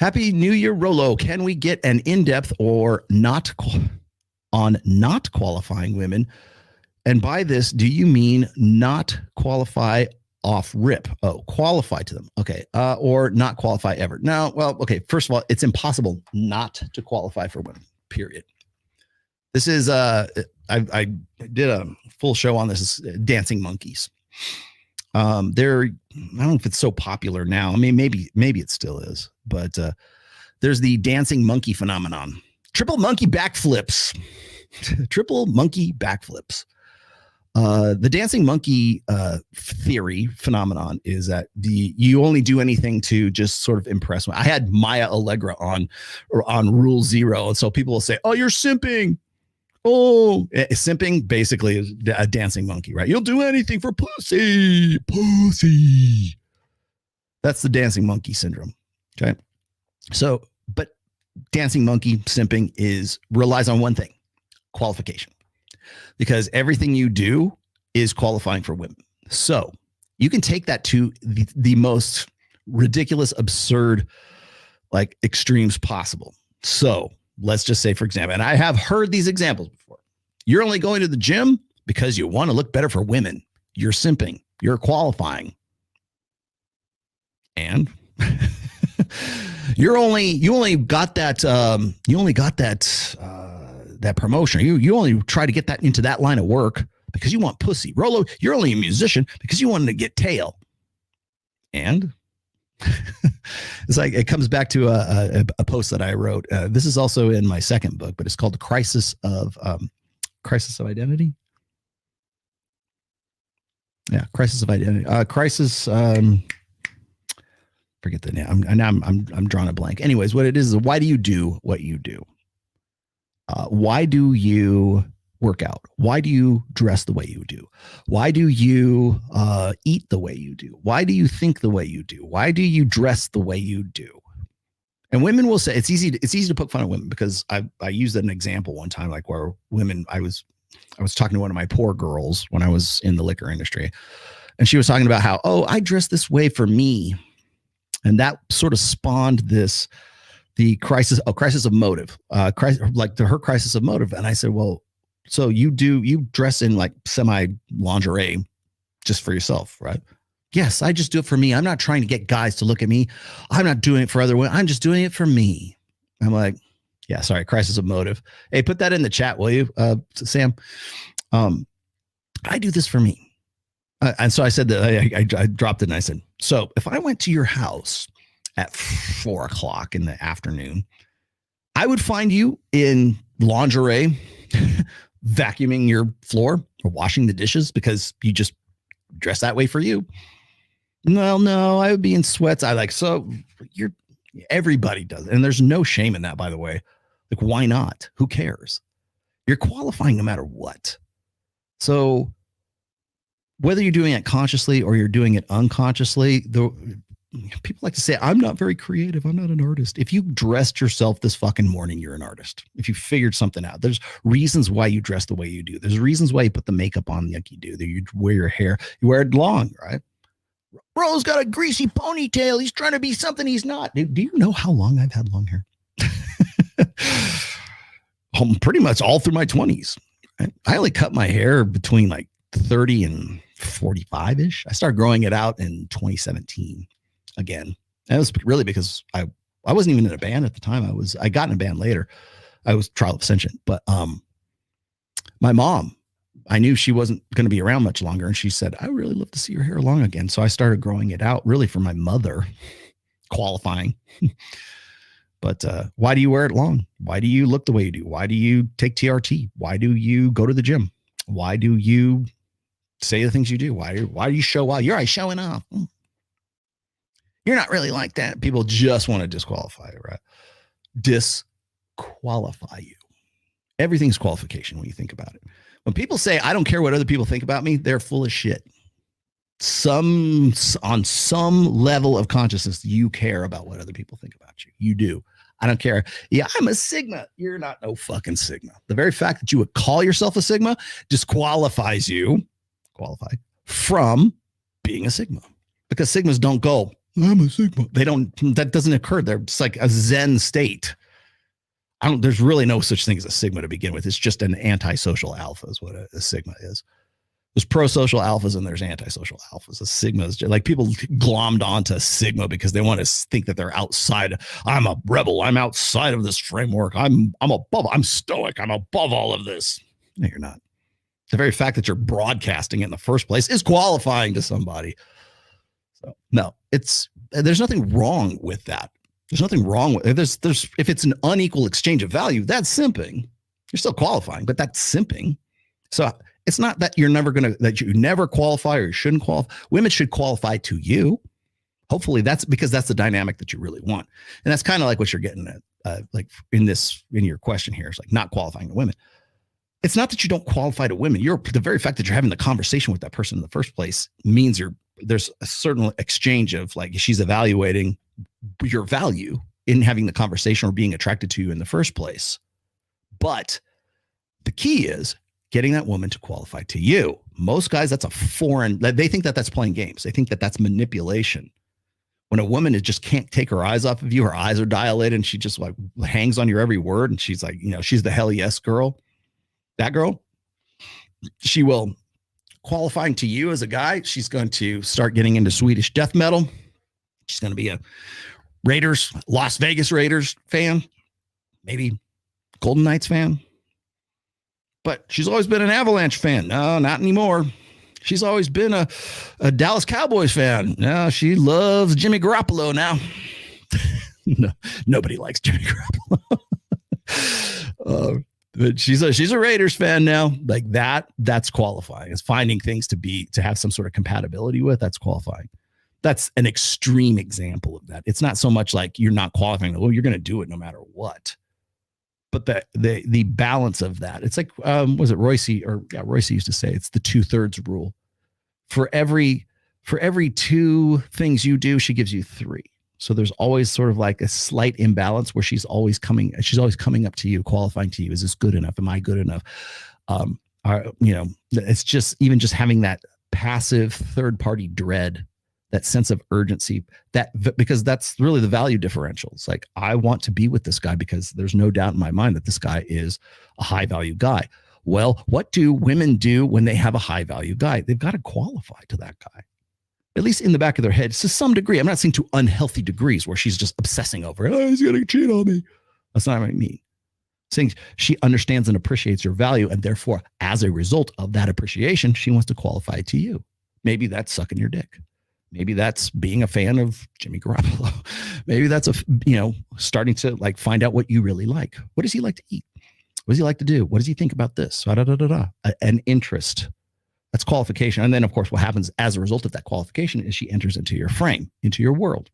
Happy New Year, Rolo. Can we get an in-depth or not qualifying women? And by this, do you mean not qualify off rip? Oh, qualify to them. Okay. Or not qualify ever. No, well, okay. First of all, it's impossible not to qualify for women, period. This is, I did a full show on this, dancing monkeys. They're, I don't know if it's so popular now. I mean, maybe it still is, but there's the dancing monkey phenomenon. Triple monkey backflips. Triple monkey backflips. The dancing monkey theory phenomenon is that you only do anything to just sort of impress me. I had Maya Allegra on Rule Zero, and so people will say, "Oh, you're simping." Oh, simping basically is a dancing monkey, right? You'll do anything for pussy. That's the dancing monkey syndrome. Okay. So, but dancing monkey simping relies on one thing: qualification. Because everything you do is qualifying for women. So you can take that to the most ridiculous, absurd, like extremes possible. So let's just say, for example, and I have heard these examples before. You're only going to the gym because you want to look better for women. You're simping. You're qualifying. And you only got that that promotion. You only try to get that into that line of work because you want pussy. Rolo, you're only a musician because you wanted to get tail. And it's like, it comes back to a post that I wrote. This is also in my second book, but it's called Crisis of Identity. Yeah. Crisis of Identity. Forget the name. I'm drawing a blank. Anyways, what it is why do you do what you do? Why do you work out? Why do you dress the way you do? Why do you eat the way you do? Why do you think the way you do? Why do you dress the way you do? And women will say it's easy to poke fun at women because I used an example one time, like where women, I was talking to one of my poor girls when I was in the liquor industry, and she was talking about how, oh, I dress this way for me, and that sort of spawned the crisis of motive, her crisis of motive. And I said, well, so you dress in like semi lingerie just for yourself, right? Yes, I just do it for me. I'm not trying to get guys to look at me. I'm not doing it for other women. I'm just doing it for me. I'm like, yeah, sorry, crisis of motive. Hey, put that in the chat, will you, Sam? I do this for me. And so I said that I dropped it and I said, so if I went to your house at 4 o'clock in the afternoon, I would find you in lingerie, vacuuming your floor or washing the dishes because you just dress that way for you. No, I would be in sweats. Everybody does it. And there's no shame in that, by the way. Like, why not? Who cares? You're qualifying no matter what. So whether you're doing it consciously or you're doing it unconsciously, people like to say, I'm not very creative. I'm not an artist. If you dressed yourself this fucking morning, you're an artist. If you figured something out, there's reasons why you dress the way you do. There's reasons why you put the makeup on like you do. That you wear your hair, you wear it long, right? Bro's got a greasy ponytail. He's trying to be something he's not. Do you know how long I've had long hair? Pretty much all through my 20s. Right? I only cut my hair between like 30 and 45-ish. I started growing it out in 2017 again. And it was really because I wasn't even in a band at the time. I got in a band later. I was Trial of Ascension. But my mom, I knew she wasn't going to be around much longer. And she said, I really love to see your hair long again. So I started growing it out really for my mother, qualifying. But why do you wear it long? Why do you look the way you do? Why do you take TRT? Why do you go to the gym? Why do you say the things you do? Why do you show off? You're always showing off. You're not really like that. People just want to disqualify you, right? Disqualify you. Everything's qualification when you think about it. When people say, I don't care what other people think about me, they're full of shit. On some level of consciousness, you care about what other people think about you. You do. I don't care. Yeah, I'm a Sigma. You're not no fucking Sigma. The very fact that you would call yourself a Sigma disqualifies you from being a Sigma, because Sigmas don't go I'm a Sigma. That doesn't occur. They're just like a Zen state. There's really no such thing as a Sigma to begin with. It's just an antisocial alpha is what a Sigma is. There's pro-social alphas and there's antisocial alphas. A Sigma is just like people glommed onto Sigma because they want to think that they're outside. I'm a rebel. I'm outside of this framework. I'm above. I'm stoic. I'm above all of this. No, you're not. The very fact that you're broadcasting in the first place is qualifying to somebody. So no, there's nothing wrong with that. There's nothing wrong with if it's an unequal exchange of value, that's simping. You're still qualifying, but that's simping. So it's not that you never qualify or you shouldn't qualify. Women should qualify to you. Hopefully that's because that's the dynamic that you really want. And that's kind of like what you're getting at, like in your question here. It's like not qualifying to women. It's not that you don't qualify to women. The very fact that you're having the conversation with that person in the first place means there's a certain exchange of like she's evaluating your value in having the conversation or being attracted to you in the first place. But the key is getting that woman to qualify to you. Most guys, that's a foreign, they think that that's playing games. They think that that's manipulation. When a woman just can't take her eyes off of you, her eyes are dilated and she just like hangs on your every word. And she's like, she's the hell yes girl. That girl, she will qualifying to you as a guy. She's going to start getting into Swedish death metal. She's going to be a Las Vegas Raiders fan, maybe Golden Knights fan. But she's always been an Avalanche fan. No, not anymore. She's always been a Dallas Cowboys fan. No, she loves Jimmy Garoppolo now. No, nobody likes Jimmy Garoppolo. But she's a Raiders fan now. Like that's qualifying. It's finding things to have some sort of compatibility with. That's qualifying. That's an extreme example of that. It's not so much like you're not qualifying. Well, you're going to do it no matter what. But the balance of that, it's like, was it Royce used to say, it's the 2/3 rule. For every 2 things you do, she gives you 3. So there's always sort of like a slight imbalance where she's always coming up to you, qualifying to you. Is this good enough? Am I good enough? It's just having that passive third party dread, that sense of urgency, because that's really the value differential. It's like, I want to be with this guy because there's no doubt in my mind that this guy is a high value guy. Well, what do women do when they have a high value guy? They've got to qualify to that guy, at least in the back of their head, to some degree. I'm not saying to unhealthy degrees where she's just obsessing over, he's going to cheat on me. That's not what I mean. Saying she understands and appreciates your value, and therefore, as a result of that appreciation, she wants to qualify to you. Maybe that's sucking your dick. Maybe that's being a fan of Jimmy Garoppolo. Maybe that's starting to like find out what you really like. What does he like to eat? What does he like to do? What does he think about this? An interest. That's qualification. And then, of course, what happens as a result of that qualification is she enters into your frame, into your world.